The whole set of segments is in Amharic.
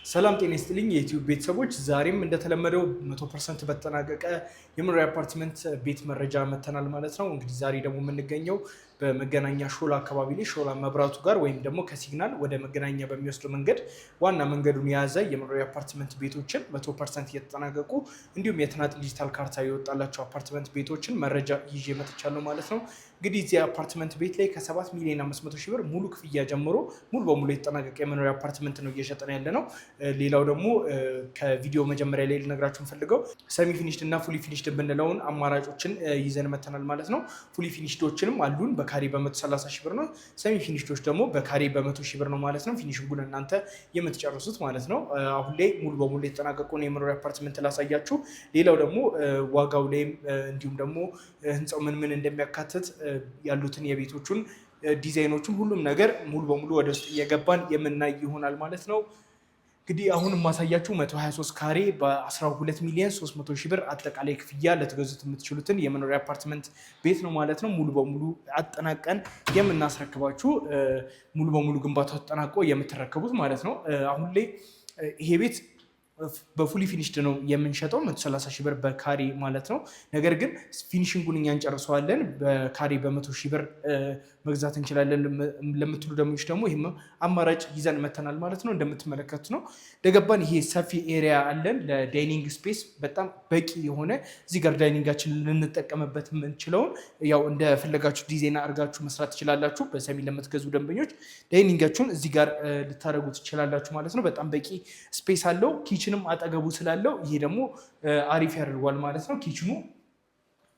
ሰላም ጤና ይስጥልኝ የዩቲዩብ ቤተሰቦች፣ ዛሬም እንደተለመደው 100% በተጠናቀቀ የመኖሪያ አፓርትመንት ቤት መረጃ መተናል ማለት ነው። እንግዲህ ዛሬ ደግሞ የምንገኘው በመገናኛ ሾላ አካባቢ ላይ ሾላ መብራቱ ጋር ወይም ደግሞ ከሲግናል ወደ መገናኛ በሚወስደው መንገድ ዋና መንገዱን የያዘ የመኖሪያ አፓርትመንት ቤቶችን 100% እየተጠናቀቁ እንዲሁም የትናንት ዲጂታል ካርታ የወጣላቸው አፓርትመንት ቤቶችን መረጃ ይዤ መጥቻለሁ ማለት ነው። እንግዲህ እዚህ አፓርትመንት ቤት ላይ ከ7 ሚሊዮን 500 ሺህ ብር ሙሉ ክፍያ ጀምሮ ሙሉ በሙሉ የተጠናቀቀ የመኖሪያ አፓርትመንት ነው እየሸጠን ያለ ነው። ሌላው ደግሞ ከቪዲዮ መጀመሪያ ላይ ልነግራችሁ ፈልገው ሰሚ ፊኒሽድ እና ፉሊ ፊኒሽድ ብንለውን አማራጮችን ይዘን መተናል ማለት ነው። ፉሊ ፊኒሽዶችንም አሉን በካሬ በ130 ሺህ ብር ነው። ሰሚ ፊኒሽዶች ደግሞ በካሬ በ100 ሺህ ብር ነው ማለት ነው። ፊኒሽንጉን እናንተ የምትጨርሱት ማለት ነው። አሁን ላይ ሙሉ በሙሉ የተጠናቀቁን የመኖሪያ አፓርትመንት ላሳያችሁ። ሌላው ደግሞ ዋጋው ላይም እንዲሁም ደግሞ ህንፃው ምን ምን እንደሚያካትት ያሉትን የቤቶቹን ዲዛይኖቹን ሁሉም ነገር ሙሉ በሙሉ ወደ ውስጥ እየገባን የምናይ ይሆናል ማለት ነው። እንግዲህ አሁን የማሳያችሁ 123 ካሬ በ12 ሚሊዮን 300 ሺህ ብር አጠቃላይ ክፍያ ልትገዙት የምትችሉትን የመኖሪያ አፓርትመንት ቤት ነው ማለት ነው። ሙሉ በሙሉ አጠናቀን የምናስረክባችሁ ሙሉ በሙሉ ግንባታው ተጠናቆ የምትረከቡት ማለት ነው። አሁን ላይ ይሄ ቤት በፉሊ ፊኒሽድ ነው የምንሸጠው 130 ሺህ ብር በካሬ ማለት ነው። ነገር ግን ፊኒሽንጉን እኛ እንጨርሰዋለን በካሬ በ100 ሺህ ብር መግዛት እንችላለን ለምትሉ ደሞች ደግሞ ይህም አማራጭ ይዘን መተናል ማለት ነው። እንደምትመለከቱት ነው ደገባን። ይሄ ሰፊ ኤሪያ አለን ለዳይኒንግ ስፔስ በጣም በቂ የሆነ እዚህ ጋር ዳይኒንጋችን ልንጠቀምበት የምንችለውን ያው እንደፈለጋችሁ ዲዛይን አድርጋችሁ መስራት ትችላላችሁ። በሰሚ ለምትገዙ ደንበኞች ዳይኒንጋችሁን እዚህ ጋር ልታደርጉ ትችላላችሁ ማለት ነው። በጣም በቂ ስፔስ አለው። ኪችንም አጠገቡ ስላለው ይሄ ደግሞ አሪፍ ያደርጓል ማለት ነው። ኪችኑ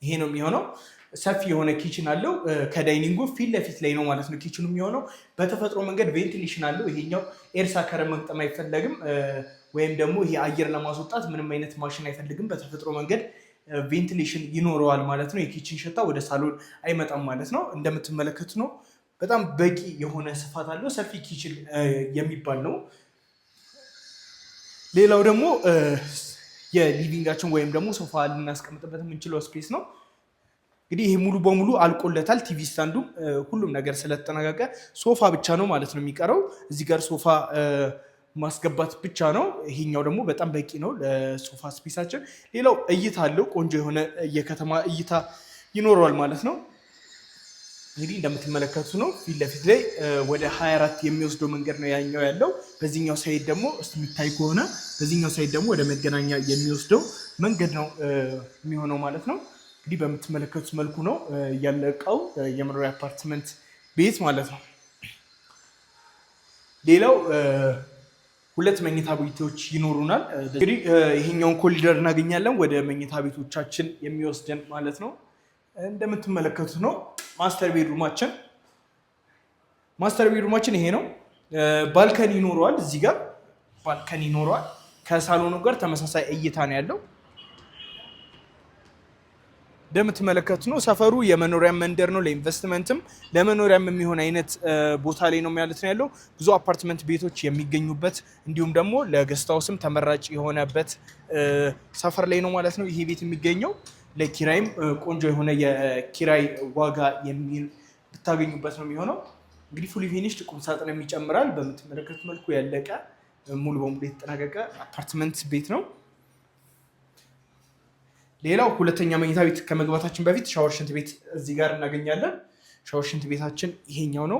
ይሄ ነው የሚሆነው። ሰፊ የሆነ ኪችን አለው ከዳይኒንጉ ፊት ለፊት ላይ ነው ማለት ነው። ኪችኑ የሚሆነው በተፈጥሮ መንገድ ቬንቲሌሽን አለው። ይሄኛው ኤርሳከረ መግጠም አይፈለግም ወይም ደግሞ ይሄ አየር ለማስወጣት ምንም አይነት ማሽን አይፈልግም። በተፈጥሮ መንገድ ቬንቲሌሽን ይኖረዋል ማለት ነው። የኪችን ሽታ ወደ ሳሎን አይመጣም ማለት ነው። እንደምትመለከቱ ነው በጣም በቂ የሆነ ስፋት አለው። ሰፊ ኪችን የሚባል ነው። ሌላው ደግሞ የሊቪንጋችን ወይም ደግሞ ሶፋ ልናስቀምጥበት የምንችለው ስፔስ ነው። እንግዲህ ይሄ ሙሉ በሙሉ አልቆለታል። ቲቪ ስታንዱም ሁሉም ነገር ስለተጠናቀቀ ሶፋ ብቻ ነው ማለት ነው የሚቀረው። እዚህ ጋር ሶፋ ማስገባት ብቻ ነው። ይሄኛው ደግሞ በጣም በቂ ነው ለሶፋ ስፔሳችን። ሌላው እይታ አለው። ቆንጆ የሆነ የከተማ እይታ ይኖረዋል ማለት ነው። እንግዲህ እንደምትመለከቱ ነው ፊት ለፊት ላይ ወደ 24 የሚወስደው መንገድ ነው ያኛው ያለው። በዚህኛው ሳይድ ደግሞ የሚታይ ከሆነ በዚህኛው ሳይድ ደግሞ ወደ መገናኛ የሚወስደው መንገድ ነው የሚሆነው ማለት ነው። እንግዲህ በምትመለከቱት መልኩ ነው ያለቀው የመኖሪያ አፓርትመንት ቤት ማለት ነው። ሌላው 2 መኝታ ቤቶች ይኖሩናል። እንግዲህ ይሄኛውን ኮሪደር እናገኛለን ወደ መኝታ ቤቶቻችን የሚወስደን ማለት ነው። እንደምትመለከቱት ነው ማስተር ቤድሩማችን ይሄ ነው። ባልከኒ ይኖረዋል። እዚህ ጋር ባልከኒ ይኖረዋል። ከሳሎኑ ጋር ተመሳሳይ እይታ ነው ያለው። እንደምትመለከቱት ነው ሰፈሩ የመኖሪያ መንደር ነው። ለኢንቨስትመንትም ለመኖሪያም የሚሆን አይነት ቦታ ላይ ነው ማለት ነው ያለው። ብዙ አፓርትመንት ቤቶች የሚገኙበት እንዲሁም ደግሞ ለገስት ሃውስም ተመራጭ የሆነበት ሰፈር ላይ ነው ማለት ነው ይሄ ቤት የሚገኘው። ለኪራይም ቆንጆ የሆነ የኪራይ ዋጋ ብታገኙበት ነው የሚሆነው። እንግዲህ ፉሊ ፊኒሽድ ቁም ሳጥንም ይጨምራል። በምትመለከቱት መልኩ ያለቀ ሙሉ በሙሉ የተጠናቀቀ አፓርትመንት ቤት ነው። ሌላው 2ኛ መኝታ ቤት ከመግባታችን በፊት ሻወር ሽንት ቤት እዚህ ጋር እናገኛለን። ሻወር ሽንት ቤታችን ይሄኛው ነው።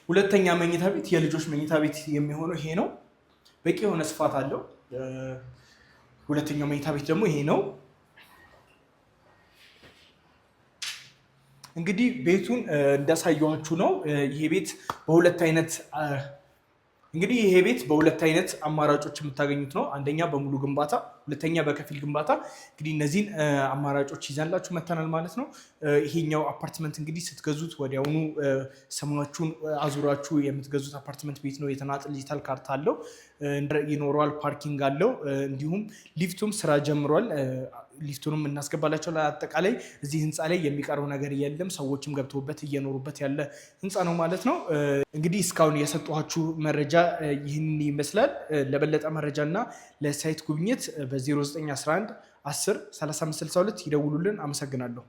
ሁለተኛ መኝታ ቤት የልጆች መኝታ ቤት የሚሆነው ይሄ ነው። በቂ የሆነ ስፋት አለው። ሁለተኛው መኝታ ቤት ደግሞ ይሄ ነው። እንግዲህ ቤቱን እንዳሳየኋችሁ ነው። ይሄ ቤት በሁለት አይነት አማራጮች የምታገኙት ነው። አንደኛ በሙሉ ግንባታ፣ ሁለተኛ በከፊል ግንባታ። እንግዲህ እነዚህን አማራጮች ይዘንላችሁ መተናል ማለት ነው። ይሄኛው አፓርትመንት እንግዲህ ስትገዙት ወዲያውኑ ስማችሁን አዙራችሁ የምትገዙት አፓርትመንት ቤት ነው። የተናጠል ዲጂታል ካርታ አለው ይኖረዋል። ፓርኪንግ አለው። እንዲሁም ሊፍቱም ስራ ጀምሯል። ሊፍቱንም እናስገባላቸው። ለአጠቃላይ እዚህ ህንፃ ላይ የሚቀረው ነገር የለም። ሰዎችም ገብተውበት እየኖሩበት ያለ ህንፃ ነው ማለት ነው። እንግዲህ እስካሁን የሰጠኋችሁ መረጃ ይህን ይመስላል። ለበለጠ መረጃ እና ለሳይት ጉብኝት በ0911 10 3562 ይደውሉልን። አመሰግናለሁ።